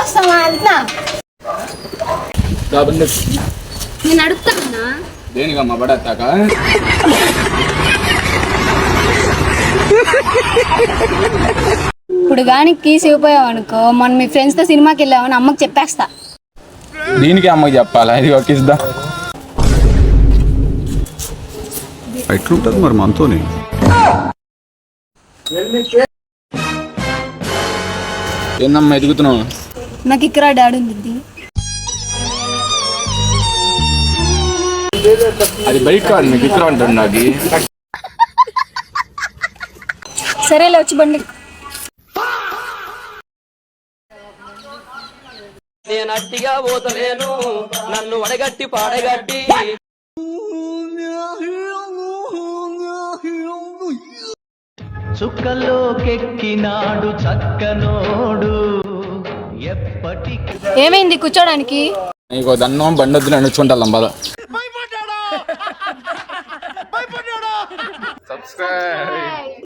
వస్తావా వెళ్తున్నా నేను అడుగుతానా దేనికమ్మా పడతాక ఇప్పుడు కానీ కీస్ ఇవ్వపోయావు అనుకో మనం మీ ఫ్రెండ్స్తో సినిమాకి వెళ్ళామని అమ్మకి చెప్పేస్తా. దీనికి అమ్మకి చెప్పాలా? ఇది ఒక ఇస్తా. ఎట్లుంటుంది మరి మనతోని? ఏందమ్మా ఎదుగుతున్నావు? నాకు ఇక్కడ డాడీ ఉంది. అది బైక్ కాదు, నీకు ఇక్కడ ఉంటుంది. నాకు సరేలే వచ్చి బండి. నేను అట్టిగా పోతలేను, నన్ను వడగట్టి పాడగట్టి చుక్కలోకెక్కినాడు చక్కనోడు ఎప్పటికీ. ఏమైంది కూర్చోడానికి? నీకు దన్నం బండొద్దు నేను వచ్చుకుంటాం బాధ. సబ్స్క్రైబ్.